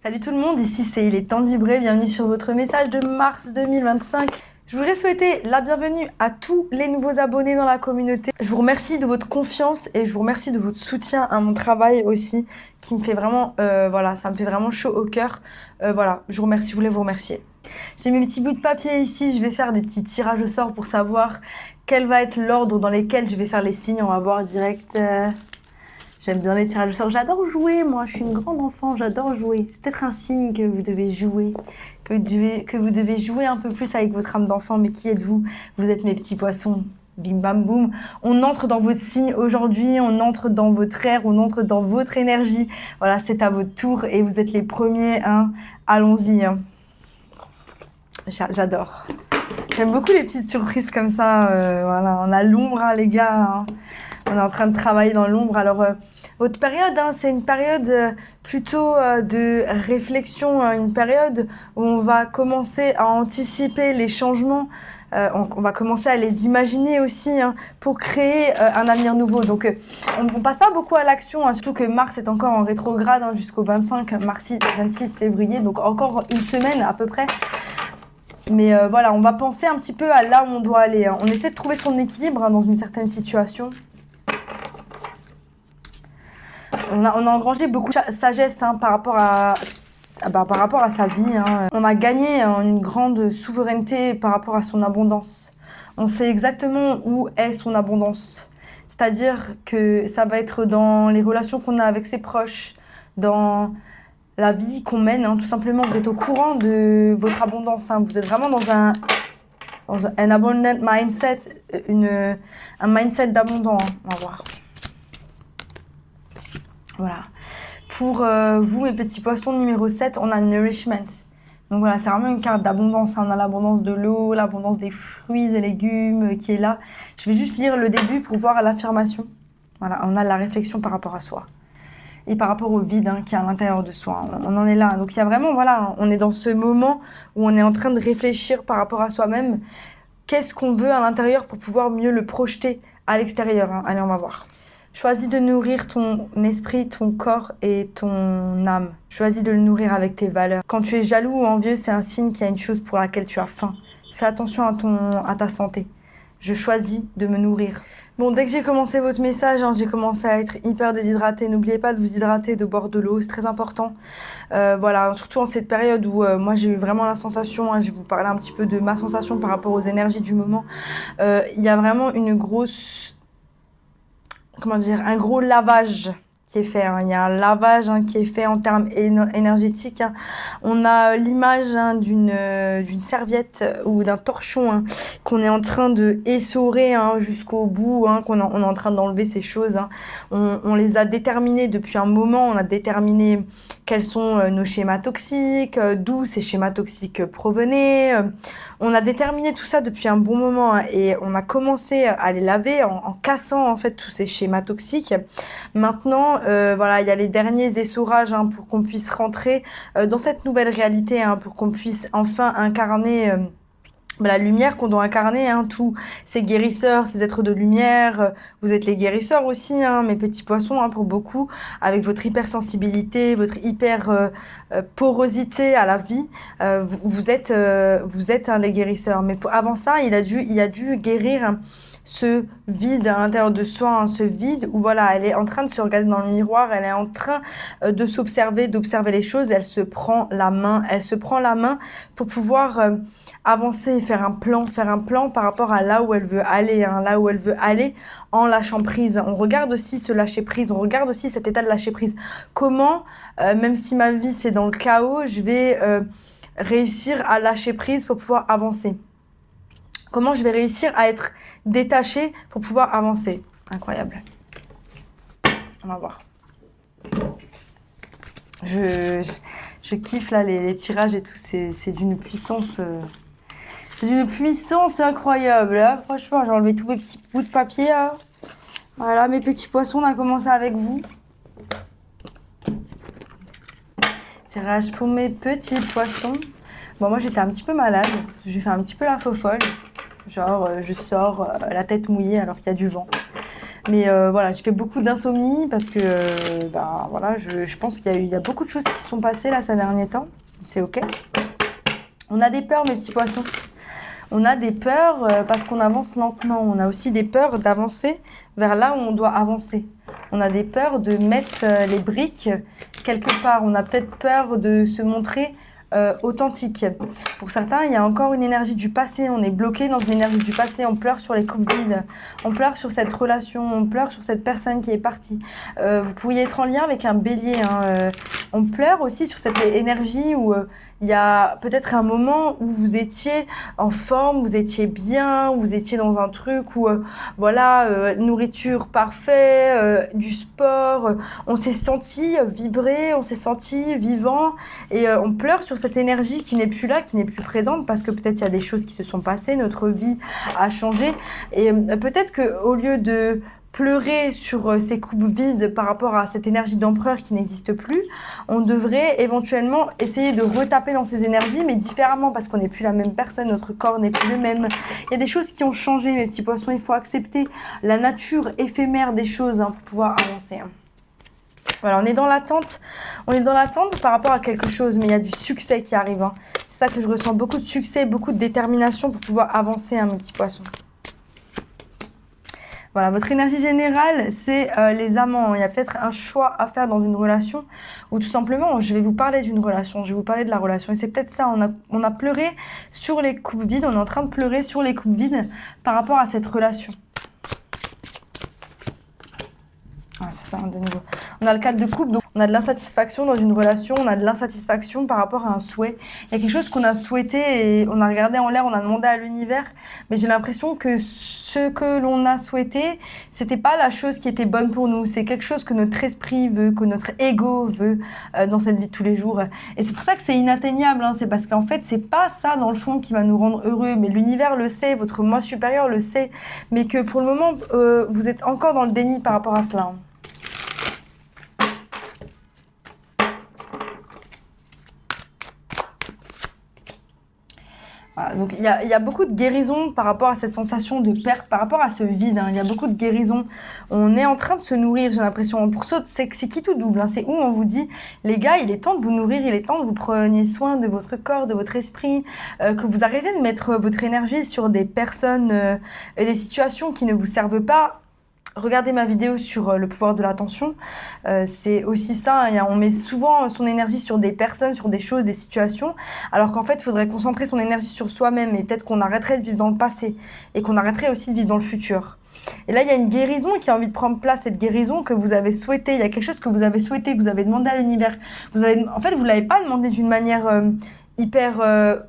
Salut tout le monde, ici c'est Il est temps de vibrer, bienvenue sur votre message de mars 2025. Je voudrais souhaiter la bienvenue à tous les nouveaux abonnés dans la communauté. Je vous remercie de votre confiance et je vous remercie de votre soutien à mon travail aussi, qui me fait vraiment, ça me fait vraiment chaud au cœur. Je vous remercie, je voulais vous remercier. J'ai mes petits bouts de papier ici, je vais faire des petits tirages au sort pour savoir quel va être l'ordre dans lequel je vais faire les signes. On va voir direct. J'aime bien les tirages au sort. J'adore jouer, moi. Je suis une grande enfant. J'adore jouer. C'est peut-être un signe que vous devez jouer. Que vous devez jouer un peu plus avec votre âme d'enfant. Mais qui êtes-vous? Vous êtes mes petits poissons. Bim bam boum. On entre dans votre signe aujourd'hui. On entre dans votre ère. On entre dans votre énergie. Voilà, c'est à votre tour. Et vous êtes les premiers. Hein. Allons-y. Hein. J'adore. J'aime beaucoup les petites surprises comme ça. On a l'ombre, hein, les gars. Hein. On est en train de travailler dans l'ombre. Alors, votre période, hein, c'est une période plutôt de réflexion, hein, une période où on va commencer à anticiper les changements, on va commencer à les imaginer aussi, hein, pour créer un avenir nouveau. Donc, on passe pas beaucoup à l'action, hein, surtout que Mars est encore en rétrograde, hein, jusqu'au 26 février, donc encore une semaine à peu près. Mais on va penser un petit peu à là où on doit aller. Hein. On essaie de trouver son équilibre, hein, dans une certaine situation. On a engrangé beaucoup de sagesse, hein, par rapport à sa vie. Hein. On a gagné, hein, une grande souveraineté par rapport à son abondance. On sait exactement où est son abondance. C'est-à-dire que ça va être dans les relations qu'on a avec ses proches, dans la vie qu'on mène, hein, tout simplement. Vous êtes au courant de votre abondance. Hein. Vous êtes vraiment dans un abundant mindset, un mindset d'abondant. Hein. On va voir. Voilà. Pour vous, mes petits poissons, numéro 7, on a le nourishment. Donc voilà, c'est vraiment une carte d'abondance. Hein. On a l'abondance de l'eau, l'abondance des fruits et légumes qui est là. Je vais juste lire le début pour voir l'affirmation. Voilà, on a la réflexion par rapport à soi. Et par rapport au vide, hein, qui est à l'intérieur de soi. On en est là. Donc il y a vraiment, voilà, on est dans ce moment où on est en train de réfléchir par rapport à soi-même. Qu'est-ce qu'on veut à l'intérieur pour pouvoir mieux le projeter à l'extérieur, hein. Allez, on va voir. Choisis de nourrir ton esprit, ton corps et ton âme. Choisis de le nourrir avec tes valeurs. Quand tu es jaloux ou envieux, c'est un signe qu'il y a une chose pour laquelle tu as faim. Fais attention à ta santé. Je choisis de me nourrir. Bon, dès que j'ai commencé votre message, hein, j'ai commencé à être hyper déshydratée. N'oubliez pas de vous hydrater, de boire de l'eau, c'est très important. Surtout en cette période où moi j'ai eu vraiment la sensation, hein, je vais vous parler un petit peu de ma sensation par rapport aux énergies du moment. Il y a vraiment une grosse... un gros lavage qui est fait. Hein. Il y a un lavage, hein, qui est fait en termes énergétiques. Hein. On a l'image, hein, d'une serviette ou d'un torchon, hein, qu'on est en train de essorer, hein, jusqu'au bout, hein, on est en train d'enlever ces choses. Hein. On les a déterminées depuis un moment. On a déterminé quels sont nos schémas toxiques, d'où ces schémas toxiques provenaient. On a déterminé tout ça depuis un bon moment, hein, et on a commencé à les laver en cassant en fait tous ces schémas toxiques. Maintenant, il y a les derniers essorages, hein, pour qu'on puisse rentrer dans cette nouvelle réalité, hein, pour qu'on puisse enfin incarner la lumière qu'on doit incarner, hein, tous ces guérisseurs, ces êtres de lumière. Vous êtes les guérisseurs aussi, hein, mes petits poissons, hein, pour beaucoup, avec votre hypersensibilité, votre hyper porosité à la vie. Vous êtes les guérisseurs. Mais avant ça, il a dû guérir, hein, ce vide à l'intérieur de soi, hein, ce vide où voilà, elle est en train de se regarder dans le miroir, elle est en train de s'observer, d'observer les choses, elle se prend la main pour pouvoir avancer, faire un plan par rapport à là où elle veut aller, hein, là où elle veut aller en lâchant prise. On regarde aussi ce lâcher prise, on regarde aussi cet état de lâcher prise. Comment, même si ma vie c'est dans le chaos, je vais réussir à lâcher prise pour pouvoir avancer. Comment je vais réussir à être détachée pour pouvoir avancer. Incroyable. On va voir. Je kiffe là les tirages et tout. C'est d'une puissance... C'est d'une puissance incroyable. Là. Franchement, j'ai enlevé tous mes petits bouts de papier. Là. Voilà, mes petits poissons, on a commencé avec vous. Tirage pour mes petits poissons. Bon, moi j'étais un petit peu malade. J'ai fait un petit peu la faux folle. Genre, je sors la tête mouillée alors qu'il y a du vent. Mais voilà, je fais beaucoup d'insomnie parce que voilà, je pense qu'il y a beaucoup de choses qui se sont passées là ces derniers temps. C'est ok. On a des peurs, mes petits poissons. On a des peurs parce qu'on avance lentement. On a aussi des peurs d'avancer vers là où on doit avancer. On a des peurs de mettre les briques quelque part. On a peut-être peur de se montrer authentique. Pour certains, il y a encore une énergie du passé. On est bloqué dans une énergie du passé. On pleure sur les coupes vides. On pleure sur cette relation. On pleure sur cette personne qui est partie. Vous pourriez être en lien avec un bélier. On pleure aussi sur cette énergie où il y a peut-être un moment où vous étiez en forme, vous étiez bien, vous étiez dans un truc où, nourriture parfaite, du sport, on s'est senti vibrer, on s'est senti vivant et on pleure sur cette énergie qui n'est plus là, qui n'est plus présente parce que peut-être il y a des choses qui se sont passées, notre vie a changé et peut-être qu'au lieu de pleurer sur ces coupes vides par rapport à cette énergie d'empereur qui n'existe plus, on devrait éventuellement essayer de retaper dans ces énergies, mais différemment parce qu'on n'est plus la même personne, notre corps n'est plus le même. Il y a des choses qui ont changé, mes petits poissons, il faut accepter la nature éphémère des choses pour pouvoir avancer. Voilà, on est dans l'attente par rapport à quelque chose, mais il y a du succès qui arrive. C'est ça que je ressens, beaucoup de succès, beaucoup de détermination pour pouvoir avancer, mes petits poissons. Voilà, votre énergie générale, c'est les amants. Il y a peut-être un choix à faire dans une relation ou tout simplement, je vais vous parler d'une relation, je vais vous parler de la relation. Et c'est peut-être ça, on a pleuré sur les coupes vides, on est en train de pleurer sur les coupes vides par rapport à cette relation. Ah, c'est ça, de nouveau. On a le 4 de coupe, donc on a de l'insatisfaction dans une relation, on a de l'insatisfaction par rapport à un souhait. Il y a quelque chose qu'on a souhaité et on a regardé en l'air, on a demandé à l'univers, mais j'ai l'impression que ce que l'on a souhaité, c'était pas la chose qui était bonne pour nous. C'est quelque chose que notre esprit veut, que notre ego veut dans cette vie de tous les jours. Et c'est pour ça que c'est inatteignable, c'est parce qu'en fait, c'est pas ça dans le fond qui va nous rendre heureux, mais l'univers le sait, votre moi supérieur le sait, mais que pour le moment, vous êtes encore dans le déni par rapport à cela. Voilà, donc il y a beaucoup de guérison par rapport à cette sensation de perte, par rapport à ce vide. Il y a beaucoup de guérison. On est en train de se nourrir, j'ai l'impression. Pour ceux, c'est qui tout double. C'est où on vous dit, les gars, il est temps de vous nourrir, il est temps que vous preniez soin de votre corps, de votre esprit, que vous arrêtez de mettre votre énergie sur des personnes et des situations qui ne vous servent pas. Regardez ma vidéo sur le pouvoir de l'attention, c'est aussi ça, on met souvent son énergie sur des personnes, sur des choses, des situations, alors qu'en fait, il faudrait concentrer son énergie sur soi-même et peut-être qu'on arrêterait de vivre dans le passé et qu'on arrêterait aussi de vivre dans le futur. Et là, il y a une guérison qui a envie de prendre place, cette guérison que vous avez souhaitée, il y a quelque chose que vous avez souhaité, que vous avez demandé à l'univers. En fait, vous ne l'avez pas demandé d'une manière hyper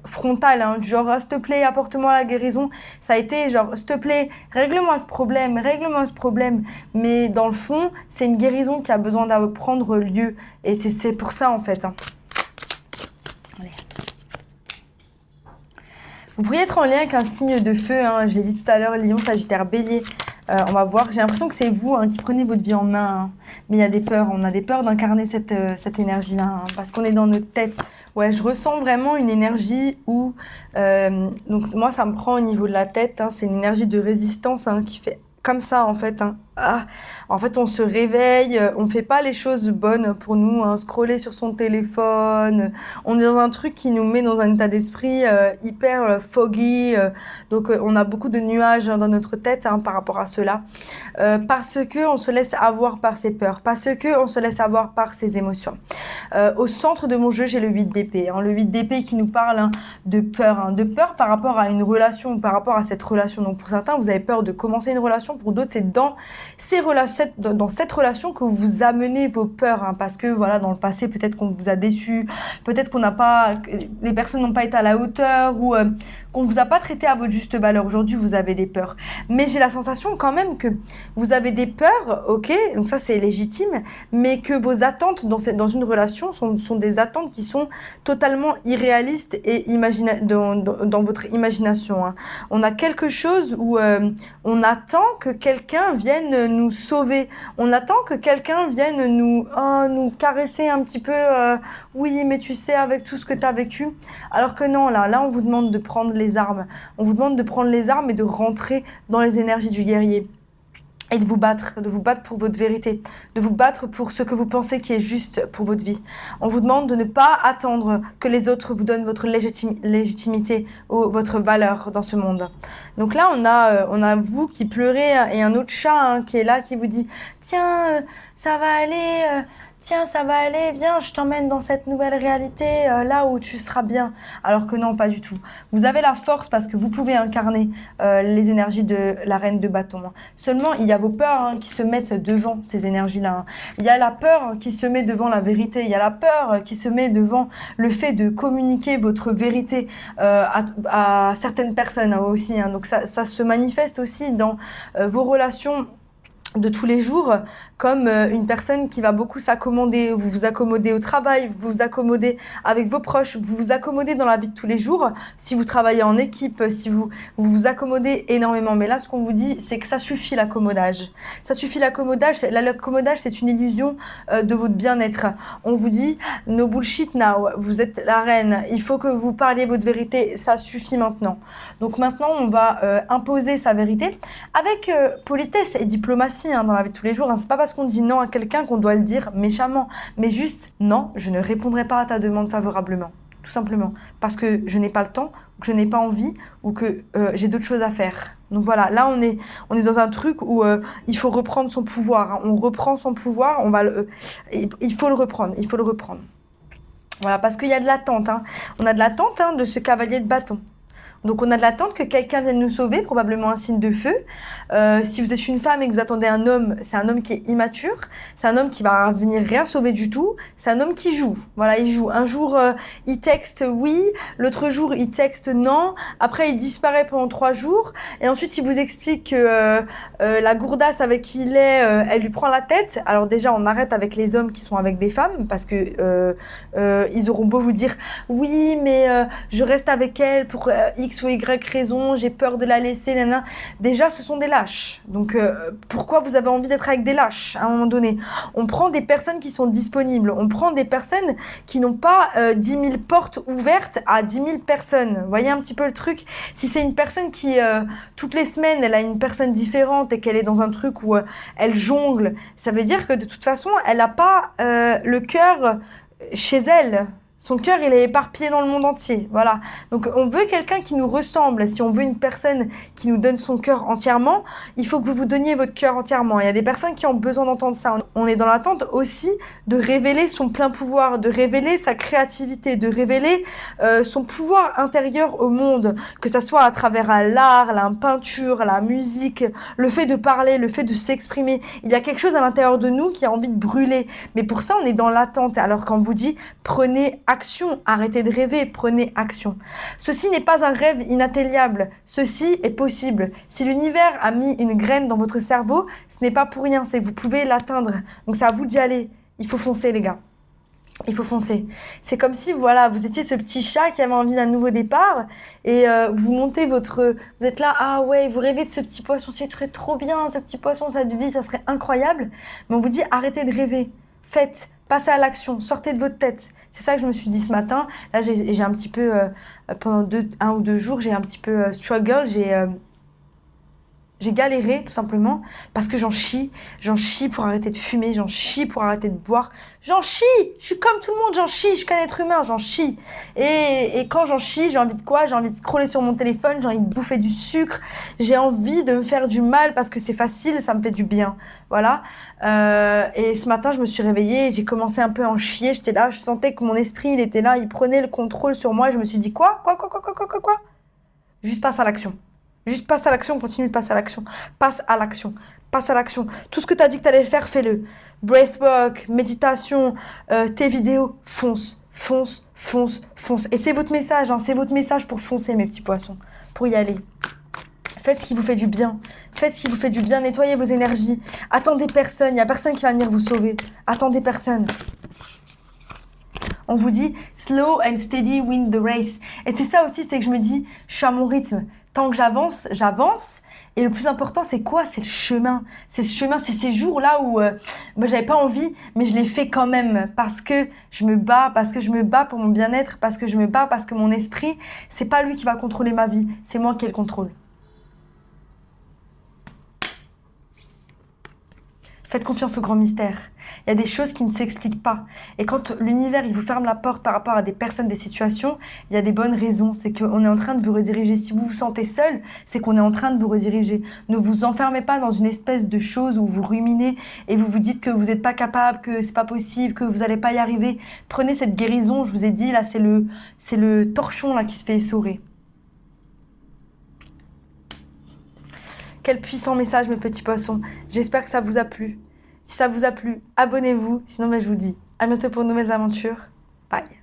frontale, genre s'il te plaît apporte-moi la guérison, ça a été genre s'il te plaît règle-moi ce problème, mais dans le fond c'est une guérison qui a besoin de prendre lieu et c'est pour ça en fait. Allez. Vous pourriez être en lien avec un signe de feu, je l'ai dit tout à l'heure, Lion, Sagittaire, Bélier. On va voir, j'ai l'impression que c'est vous qui prenez votre vie en main, mais il y a des peurs, on a des peurs d'incarner cette énergie-là, parce qu'on est dans notre tête. Ouais, je ressens vraiment une énergie où, donc moi ça me prend au niveau de la tête, c'est une énergie de résistance qui fait comme ça en fait. En fait, on se réveille, on fait pas les choses bonnes pour nous, scroller sur son téléphone. On est dans un truc qui nous met dans un état d'esprit hyper foggy. Donc, on a beaucoup de nuages dans notre tête par rapport à cela. Parce que on se laisse avoir par ses peurs, parce que on se laisse avoir par ses émotions. Au centre de mon jeu, j'ai le 8 d'épée. Le 8 d'épée qui nous parle de peur par rapport à une relation, par rapport à cette relation. Donc, pour certains, vous avez peur de commencer une relation. Pour d'autres, c'est dans cette relation que vous amenez vos peurs, parce que voilà, dans le passé peut-être qu'on vous a déçu, peut-être les personnes n'ont pas été à la hauteur ou qu'on vous a pas traité à votre juste valeur. Aujourd'hui vous avez des peurs, mais j'ai la sensation quand même que vous avez des peurs, ok, donc ça c'est légitime, mais que vos attentes dans une relation sont des attentes qui sont totalement irréalistes et dans votre imagination. On a quelque chose où on attend que quelqu'un vienne nous sauver. On attend que quelqu'un vienne nous caresser un petit peu. Oui, mais tu sais, avec tout ce que tu as vécu. Alors que non, là, on vous demande de prendre les armes. On vous demande de prendre les armes et de rentrer dans les énergies du guerrier. et de vous battre pour votre vérité, de vous battre pour ce que vous pensez qui est juste pour votre vie. On vous demande de ne pas attendre que les autres vous donnent votre légitimité ou votre valeur dans ce monde. Donc là, on a vous qui pleurez et un autre chat qui est là, qui vous dit « Tiens, ça va aller, tiens, ça va aller, viens, je t'emmène dans cette nouvelle réalité, là où tu seras bien. » Alors que non, pas du tout. Vous avez la force parce que vous pouvez incarner les énergies de la reine de bâton. Seulement, il y a vos peurs qui se mettent devant ces énergies-là. Il y a la peur qui se met devant la vérité. Il y a la peur qui se met devant le fait de communiquer votre vérité à certaines personnes aussi. Donc ça se manifeste aussi dans vos relations de tous les jours, comme une personne qui va beaucoup s'accommoder. Vous vous accommodez au travail, vous vous accommodez avec vos proches, vous vous accommodez dans la vie de tous les jours. Si vous travaillez en équipe, si vous vous accommodez énormément. Mais là, ce qu'on vous dit, c'est que ça suffit l'accommodage. Ça suffit l'accommodage. L'accommodage, c'est une illusion de votre bien-être. On vous dit, no bullshit now, vous êtes la reine, il faut que vous parliez votre vérité, ça suffit maintenant. Donc maintenant, on va imposer sa vérité avec politesse et diplomatie. Dans la vie de tous les jours. C'est pas parce qu'on dit non à quelqu'un qu'on doit le dire méchamment, mais juste non, je ne répondrai pas à ta demande favorablement. Tout simplement. Parce que je n'ai pas le temps, ou que je n'ai pas envie, ou que j'ai d'autres choses à faire. Donc voilà, là on est dans un truc où il faut reprendre son pouvoir. On reprend son pouvoir, il faut le reprendre, il faut le reprendre. Voilà, parce qu'il y a de l'attente. On a de l'attente de ce cavalier de bâton. Donc on a de l'attente que quelqu'un vienne nous sauver, probablement un signe de feu. Si vous êtes une femme et que vous attendez un homme, c'est un homme qui est immature, c'est un homme qui va venir rien sauver du tout, c'est un homme qui joue. Voilà, il joue. Un jour, il texte oui, l'autre jour, il texte non, après il disparaît pendant 3 jours, et ensuite il vous explique que la gourdasse avec qui il est, elle lui prend la tête. Alors déjà, on arrête avec les hommes qui sont avec des femmes, parce que ils auront beau vous dire oui, mais je reste avec elle pour X ou Y raison, j'ai peur de la laisser, nanana. Déjà, ce sont des lâches. Donc, pourquoi vous avez envie d'être avec des lâches à un moment donné? On prend des personnes qui sont disponibles. On prend des personnes qui n'ont pas 10 000 portes ouvertes à 10 000 personnes. Vous voyez un petit peu le truc? Si c'est une personne qui, toutes les semaines, elle a une personne différente et qu'elle est dans un truc où elle jongle, ça veut dire que de toute façon, elle n'a pas le cœur chez elle. Son cœur, il est éparpillé dans le monde entier. Voilà. Donc, on veut quelqu'un qui nous ressemble. Si on veut une personne qui nous donne son cœur entièrement, il faut que vous vous donniez votre cœur entièrement. Il y a des personnes qui ont besoin d'entendre ça. On est dans l'attente aussi de révéler son plein pouvoir, de révéler sa créativité, de révéler son pouvoir intérieur au monde, que ça soit à travers l'art, la peinture, la musique, le fait de parler, le fait de s'exprimer. Il y a quelque chose à l'intérieur de nous qui a envie de brûler. Mais pour ça, on est dans l'attente. Alors quand on vous dit, prenez action, arrêtez de rêver, prenez action. Ceci n'est pas un rêve inatteignable, ceci est possible. Si l'univers a mis une graine dans votre cerveau, ce n'est pas pour rien, c'est que vous pouvez l'atteindre. Donc c'est à vous d'y aller. Il faut foncer les gars. Il faut foncer. C'est comme si voilà, vous étiez ce petit chat qui avait envie d'un nouveau départ et vous montez votre... Vous êtes là, ah ouais, vous rêvez de ce petit poisson, c'est trop bien, ce petit poisson, cette vie, ça serait incroyable. Mais on vous dit, arrêtez de rêver. Faites, passez à l'action, sortez de votre tête. C'est ça que je me suis dit ce matin. Là, j'ai un petit peu, pendant 1 ou 2 jours, j'ai un petit peu struggle, j'ai galéré tout simplement parce que j'en chie pour arrêter de fumer, j'en chie pour arrêter de boire, j'en chie, je suis comme tout le monde, j'en chie, je suis qu'un être humain, j'en chie. Et quand j'en chie, j'ai envie de quoi? J'ai envie de scroller sur mon téléphone, j'ai envie de bouffer du sucre, j'ai envie de me faire du mal parce que c'est facile, ça me fait du bien, voilà. Et ce matin, je me suis réveillée, j'ai commencé un peu à en chier, j'étais là, je sentais que mon esprit, il était là, il prenait le contrôle sur moi, et je me suis dit quoi? Juste passe à l'action. Juste passe à l'action, continue de passer à l'action. Passe à l'action. Passe à l'action. Tout ce que tu as dit que tu allais faire, fais-le. Breathwork, méditation, tes vidéos, fonce, fonce, fonce, fonce. Et c'est votre message, c'est votre message pour foncer, mes petits poissons, pour y aller. Faites ce qui vous fait du bien. Faites ce qui vous fait du bien, nettoyez vos énergies. Attendez personne, il n'y a personne qui va venir vous sauver. Attendez personne. On vous dit « slow and steady win the race ». Et c'est ça aussi, c'est que je me dis « je suis à mon rythme ». Tant que j'avance, j'avance. Et le plus important, c'est quoi? C'est le chemin. C'est ce chemin, c'est ces jours-là où j'avais pas envie, mais je l'ai fait quand même. Parce que je me bats, pour mon bien-être, parce que je me bats, parce que mon esprit, c'est pas lui qui va contrôler ma vie. C'est moi qui ai le contrôle. Faites confiance au grand mystère. Il y a des choses qui ne s'expliquent pas. Et quand l'univers il vous ferme la porte par rapport à des personnes, des situations, il y a des bonnes raisons. C'est qu'on est en train de vous rediriger. Si vous vous sentez seul, c'est qu'on est en train de vous rediriger. Ne vous enfermez pas dans une espèce de chose où vous ruminez et vous vous dites que vous n'êtes pas capable, que c'est pas possible, que vous n'allez pas y arriver. Prenez cette guérison, je vous ai dit, là, c'est le torchon là, qui se fait essorer. Quel puissant message, mes petits poissons. J'espère que ça vous a plu. Si ça vous a plu, abonnez-vous. Sinon, je vous dis à bientôt pour de nouvelles aventures. Bye.